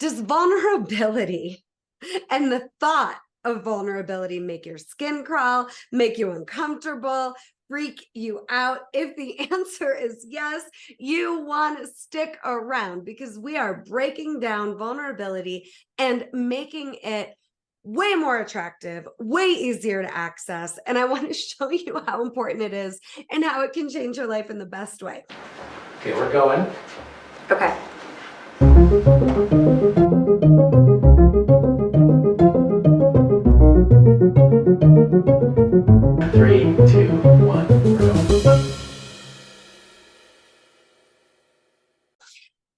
Does vulnerability and the thought of vulnerability make your skin crawl, make you uncomfortable, freak you out? If the answer is yes, you want to stick around because we are breaking down vulnerability and making it way more attractive, way easier to access. And I want to show you how important it is and how it can change your life in the best way. Okay, we're going. Okay. 3, 2, 1, we're going.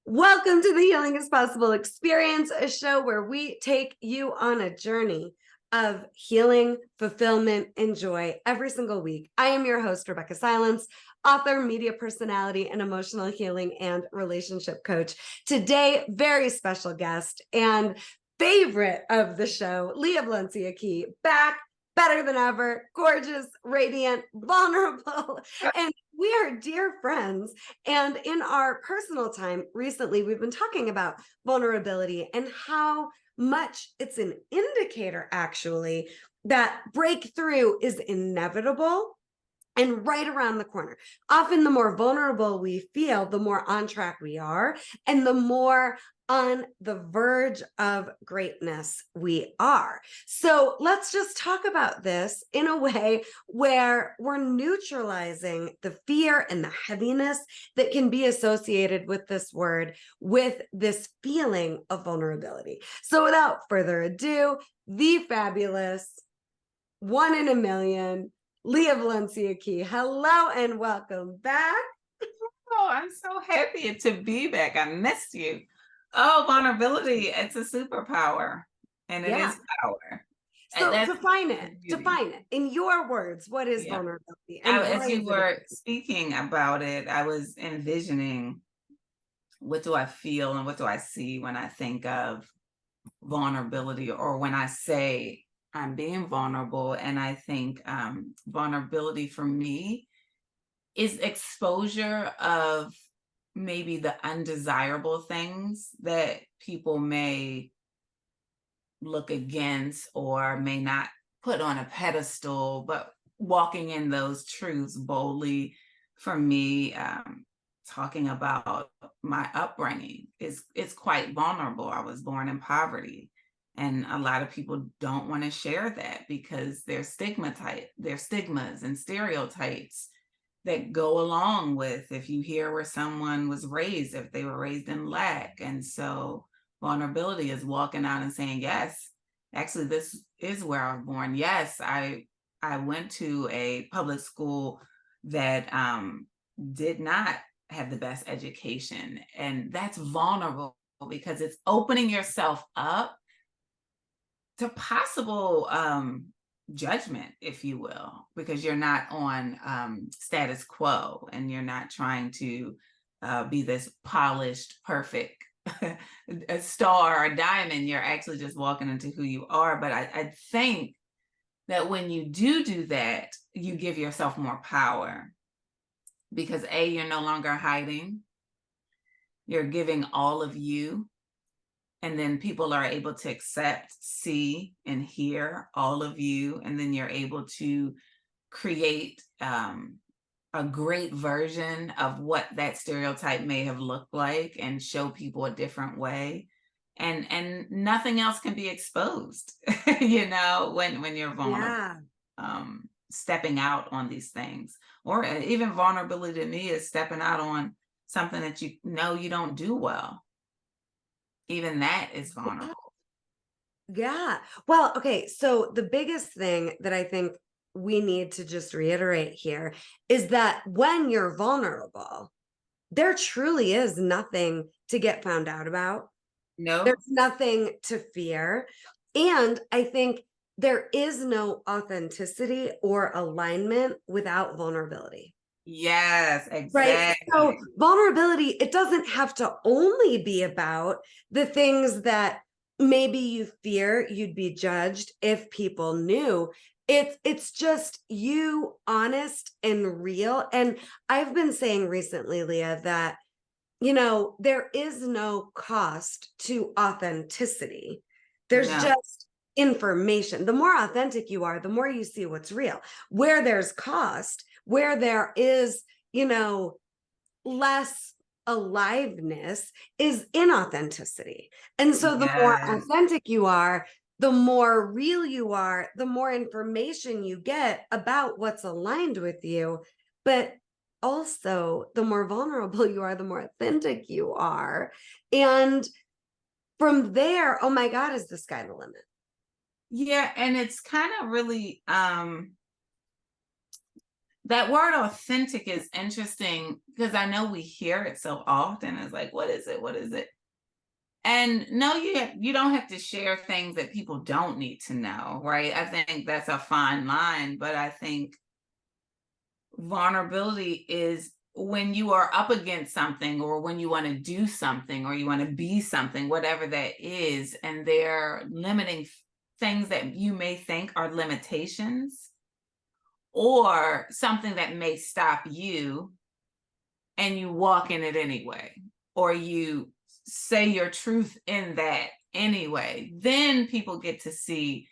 Welcome to the Healing is Possible experience, a show where we take you on a journey of healing, fulfillment, and joy every single week. I am your host, Rebeccah Silence, author, media personality, and emotional healing and relationship coach. Today, very special guest and favorite of the show, Lia Valencia Key, back, better than ever, gorgeous, radiant, vulnerable, and we are dear friends. And in our personal time recently, we've been talking about vulnerability and how much it's an indicator, actually, that breakthrough is inevitable and right around the corner. Often the more vulnerable we feel, the more on track we are, and the more on the verge of greatness we are. So let's just talk about this in a way where we're neutralizing the fear and the heaviness that can be associated with this word, with this feeling of vulnerability. So without further ado, the fabulous, one in a million, Lia Valencia Key. Hello and welcome back. Oh, I'm so happy to be back. I missed you. Oh, vulnerability, it's a superpower, and it is power. So That's define beauty. it in your words. What is Yeah. vulnerability? And why As you is were it? speaking about it, I was envisioning what do I feel and what do I see when I think of vulnerability, or when I say I'm being vulnerable. And I think vulnerability for me is exposure of maybe the undesirable things that people may look against or may not put on a pedestal, but walking in those truths boldly. For me, talking about my upbringing is quite vulnerable. I was born in poverty, and a lot of people don't want to share that because there's stigmas and stereotypes that go along with if you hear where someone was raised, if they were raised in lack. And so vulnerability is walking out and saying, yes, actually, this is where I was born. Yes, I went to a public school that did not have the best education. And that's vulnerable because it's opening yourself up to possible judgment, if you will, because you're not on status quo and you're not trying to be this polished, perfect a star or diamond. You're actually just walking into who you are. But I think that when you do that, you give yourself more power because you're no longer hiding. You're giving all of you. And then people are able to accept, see, and hear all of you. And then you're able to create a great version of what that stereotype may have looked like and show people a different way. And nothing else can be exposed, when you're vulnerable. Yeah. Stepping out on these things, or even vulnerability to me is stepping out on something that you don't do well. Even that is vulnerable. Yeah. Well, okay. So the biggest thing that I think we need to just reiterate here is that when you're vulnerable, there truly is nothing to get found out about. No. There's nothing to fear. And I think there is no authenticity or alignment without vulnerability. Yes, Right. exactly. So vulnerability, it doesn't have to only be about the things that maybe you fear you'd be judged if people knew. It's just you honest and real. And I've been saying recently, Lia, that there is no cost to authenticity. There's No. just information. The more authentic you are, the more you see what's real. Where there's cost, where there is, less aliveness is inauthenticity. And so the more Yes. authentic you are, the more real you are, the more information you get about what's aligned with you. But also, the more vulnerable you are, the more authentic you are. And from there, oh my God, is the sky the limit? Yeah, and it's kind of really that word authentic is interesting because I know we hear it so often. It's like, what is it? What is it? And no, you don't have to share things that people don't need to know, right? I think that's a fine line, but I think vulnerability is when you are up against something, or when you want to do something, or you want to be something, whatever that is, and they're limiting things that you may think are limitations, or something that may stop you, and you walk in it anyway, or you say your truth in that anyway, then people get to see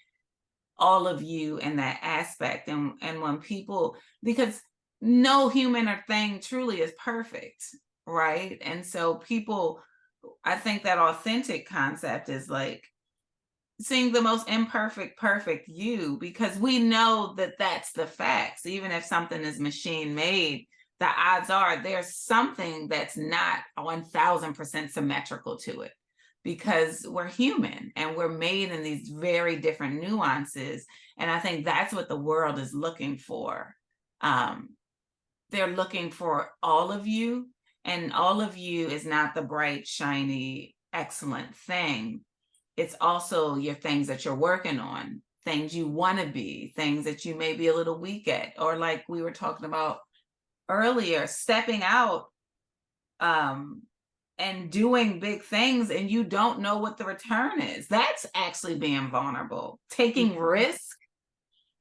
all of you in that aspect. And when people, because no human or thing truly is perfect, right? And so people, I think that authentic concept is like seeing the most imperfect perfect you, because we know that that's the facts. Even if something is machine made, the odds are there's something that's not 1000% symmetrical to it, because we're human and we're made in these very different nuances. And I think that's what the world is looking for. They're looking for all of you, and all of you is not the bright, shiny, excellent thing. It's also your things that you're working on, things you want to be, things that you may be a little weak at, or like we were talking about earlier, stepping out and doing big things and you don't know what the return is. That's actually being vulnerable. Taking risk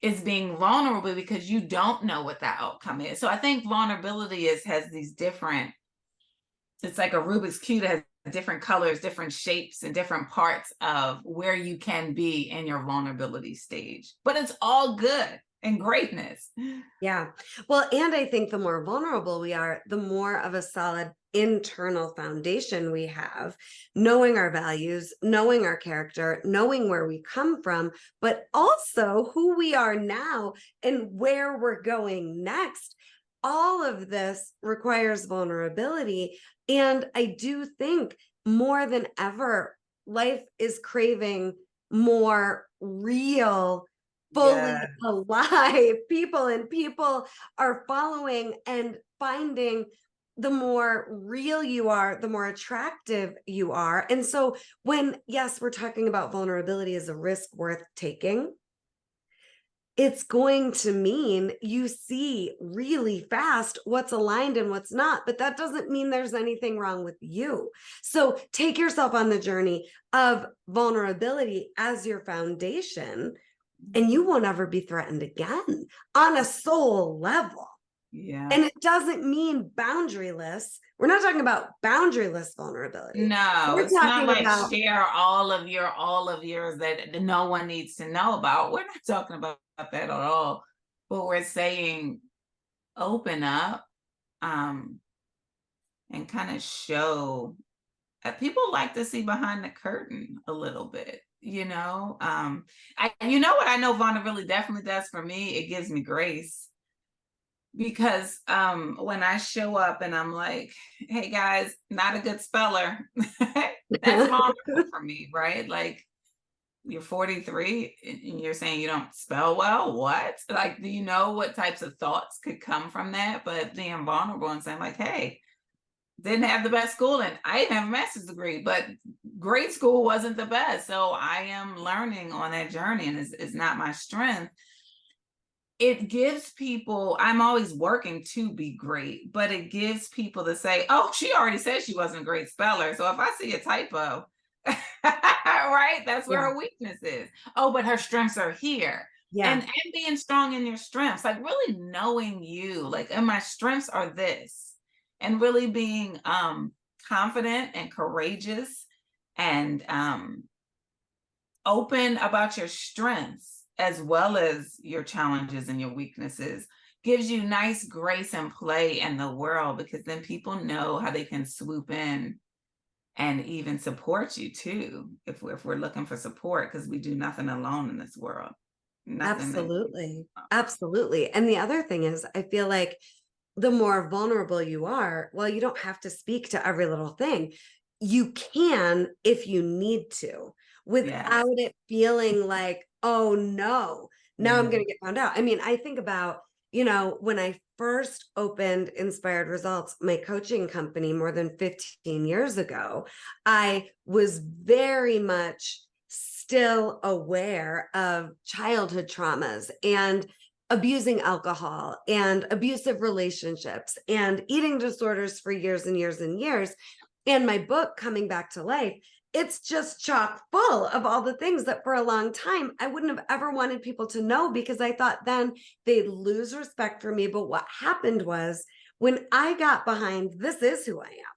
is being vulnerable because you don't know what the outcome is. So I think vulnerability has these different, it's like a Rubik's Cube that has different colors, different shapes, and different parts of where you can be in your vulnerability stage. But it's all good and greatness. Yeah. Well, and I think the more vulnerable we are, the more of a solid internal foundation we have, knowing our values, knowing our character, knowing where we come from, but also who we are now and where we're going next. All of this requires vulnerability. And I do think more than ever, life is craving more real, fully Yeah. alive people, and people are following and finding the more real you are, the more attractive you are. And so when, yes, we're talking about vulnerability as a risk worth taking, it's going to mean you see really fast what's aligned and what's not, but that doesn't mean there's anything wrong with you. So take yourself on the journey of vulnerability as your foundation, and you won't ever be threatened again on a soul level. Yeah. And it doesn't mean boundaryless. We're not talking about boundaryless vulnerability. No, We're it's not talking like about, share all of yours that no one needs to know about. We're not talking about that at all. But we're saying open up, and kind of show. People like to see behind the curtain a little bit, you know what I know vulnerability definitely does for me? It gives me grace. Because when I show up and I'm like, hey guys, not a good speller, that's vulnerable for me, right? Like, you're 43 and you're saying you don't spell well. What? Like, do you know what types of thoughts could come from that? But being vulnerable and saying, like, hey, didn't have the best schooling. I didn't have a master's degree, but grade school wasn't the best. So I am learning on that journey, and it's not my strength. It gives people, I'm always working to be great, but it gives people to say, oh, she already said she wasn't a great speller. So if I see a typo, right, that's where her weakness is. Oh, but her strengths are here. yeah. And being strong in your strengths, like really knowing you, like, and my strengths are this, and really being confident and courageous and open about your strengths as well as your challenges and your weaknesses gives you nice grace and play in the world, because then people know how they can swoop in and even support you too, if we're looking for support, because we do nothing alone in this world. Nothing that Absolutely. Absolutely. And the other thing is, I feel like the more vulnerable you are, well, you don't have to speak to every little thing. You can if you need to, yes. without it feeling like, oh no, now I'm Yeah. going to get found out. I mean, I think about, when I first opened Inspired Results, my coaching company more than 15 years ago, I was very much still aware of childhood traumas and abusing alcohol and abusive relationships and eating disorders for years and years and years. And my book, Coming Back to Life, it's just chock full of all the things that for a long time I wouldn't have ever wanted people to know, because I thought then they'd lose respect for me. But what happened was, when I got behind, this is who I am,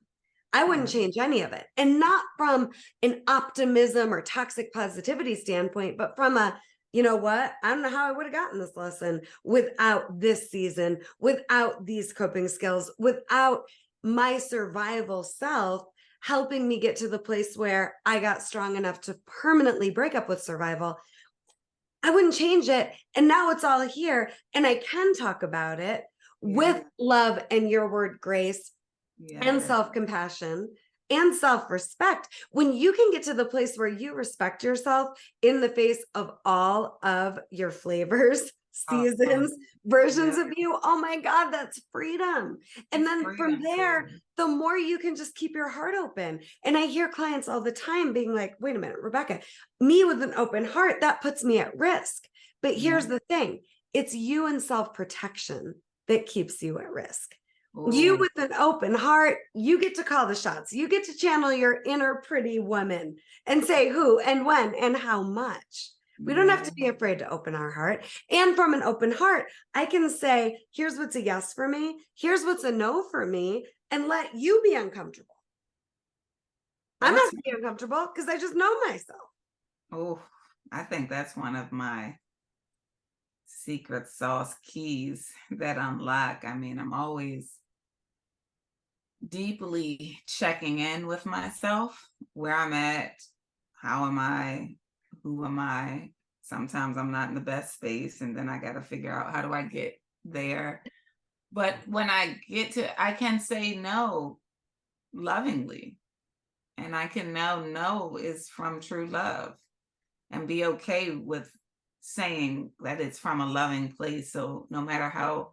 I wouldn't change any of it. And not from an optimism or toxic positivity standpoint, but from a, you know what? I don't know how I would have gotten this lesson without this season, without these coping skills, without my survival self helping me get to the place where I got strong enough to permanently break up with survival. I wouldn't change it. And now it's all here. And I can talk about it with love and your word, grace, and Yes. self-compassion and self-respect. When you can get to the place where you respect yourself in the face of all of your flavors, seasons, versions of you, oh my God, that's freedom. And then from there, the more you can just keep your heart open. And I hear clients all the time being like, wait a minute, Rebeccah, me with an open heart, that puts me at risk. But here's the thing, it's you and self-protection that keeps you at risk. You with an open heart, you get to call the shots. You get to channel your inner pretty woman and say who and when and how much. We don't have to be afraid to open our heart. And from an open heart, I can say, here's what's a yes for me. Here's what's a no for me, and let you be uncomfortable. I'm not going to be uncomfortable because I just know myself. Oh, I think that's one of my secret sauce keys that unlock. I mean, I'm always deeply checking in with myself, where I'm at, how am I, who am I. Sometimes I'm not in the best space, and then I got to figure out, how do I get there? But when I get to, I can say no lovingly, and I can know no is from true love, and be okay with saying that it's from a loving place. So no matter how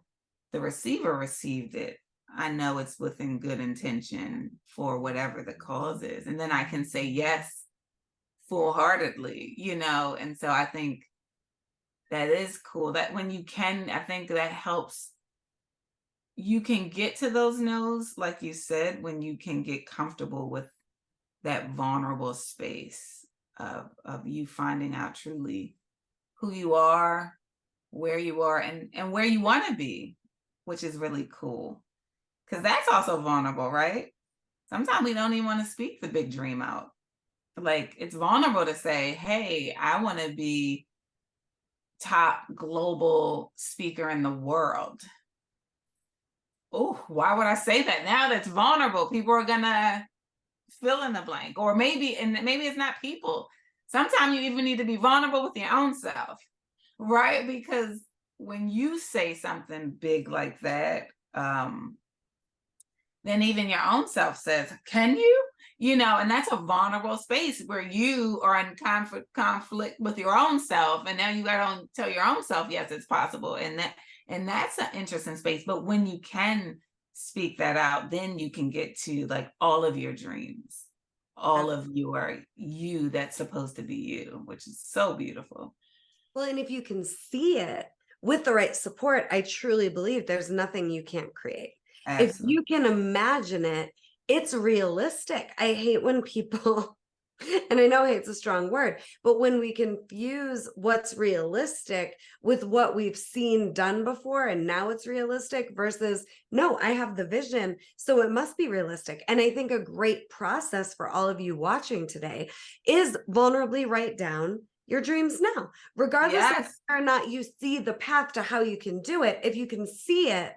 the receiver received it, I know it's within good intention for whatever the cause is. And then I can say yes full-heartedly, and so I think that is cool, that when you can, I think that helps. You can get to those no's, like you said, when you can get comfortable with that vulnerable space of you finding out truly who you are, where you are, and where you want to be, which is really cool. Because that's also vulnerable, right? Sometimes we don't even want to speak the big dream out. Like, it's vulnerable to say, hey, I want to be top global speaker in the world. Oh, why would I say that? Now that's vulnerable. People are gonna fill in the blank. Or maybe it's not people. Sometimes you even need to be vulnerable with your own self, right? Because when you say something big like that, then even your own self says, can you? And that's a vulnerable space where you are in conflict with your own self. And now you got to tell your own self, yes, it's possible. And that's an interesting space. But when you can speak that out, then you can get to like all of your dreams, all of you that's supposed to be you, which is so beautiful. Well, and if you can see it with the right support, I truly believe there's nothing you can't create. Absolutely. If you can imagine it, it's realistic. I hate when people And I know hate's a strong word, but when we confuse what's realistic with what we've seen done before and now it's realistic versus, no, I have the vision, so it must be realistic. And I think a great process for all of you watching today is vulnerably write down your dreams now, regardless of Yes. whether or not you see the path to how you can do it. If you can see it,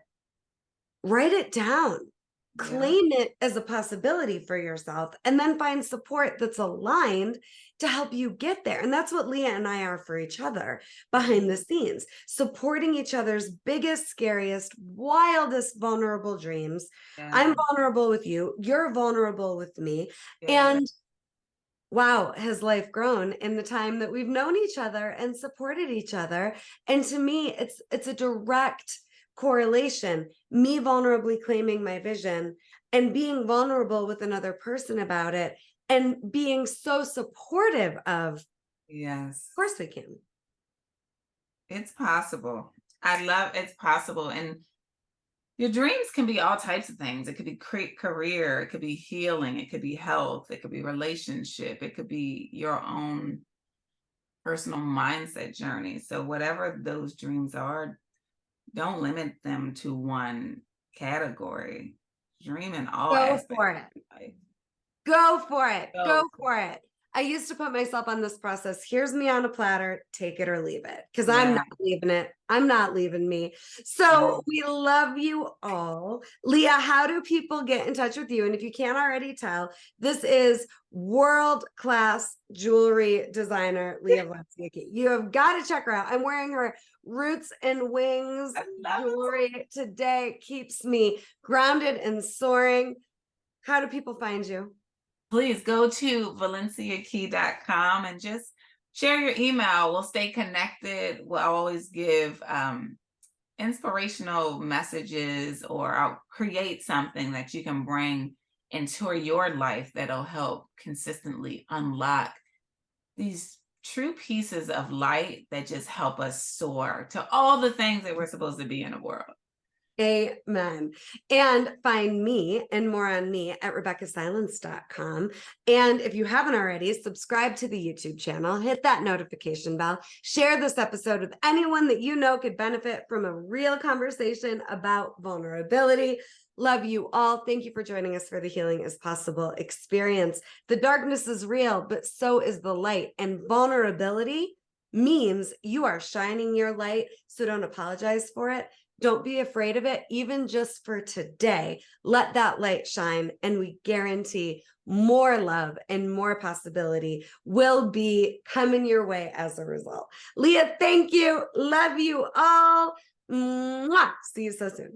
write it down. Yeah. Claim it as a possibility for yourself, and then find support that's aligned to help you get there. And that's what Lia and I are for each other behind the scenes, supporting each other's biggest, scariest, wildest, vulnerable dreams. Yeah. I'm vulnerable with you, you're vulnerable with me. Yeah. And wow, has life grown in the time that we've known each other and supported each other. And to me, it's a direct correlation, me vulnerably claiming my vision and being vulnerable with another person about it and being so supportive of Yes. course we can. It's possible. I love it's possible. And your dreams can be all types of things. It could be career, it could be healing, it could be health, it could be relationship, it could be your own personal mindset journey. So whatever those dreams are, don't limit them to one category. Dream in all Go aspects for it. of your life. Go for it. Go So for it. I used to put myself on this process. Here's me on a platter, take it or leave it. Because I'm yeah, not leaving it. I'm not leaving me. yeah. So we love you all. Lia, how do people get in touch with you? And if you can't already tell, this is world-class jewelry designer, Lia Valencia Key. You have got to check her out. I'm wearing her Roots and Wings I love it. jewelry today. It keeps me grounded and soaring. How do people find you? Please go to valenciakey.com and just share your email. We'll stay connected. We'll always give inspirational messages, or I'll create something that you can bring into your life that'll help consistently unlock these true pieces of light that just help us soar to all the things that we're supposed to be in the world. Amen. And find me and more on me at RebeccahSilence.com. And if you haven't already, subscribe to the YouTube channel, hit that notification bell, share this episode with anyone that you know could benefit from a real conversation about vulnerability. Love you all. Thank you for joining us for the Healing is Possible experience. The darkness is real, but so is the light. And vulnerability means you are shining your light. So don't apologize for it. Don't be afraid of it, even just for today. Let that light shine, and we guarantee more love and more possibility will be coming your way as a result. Lia, thank you. Love you all. Mwah. See you so soon.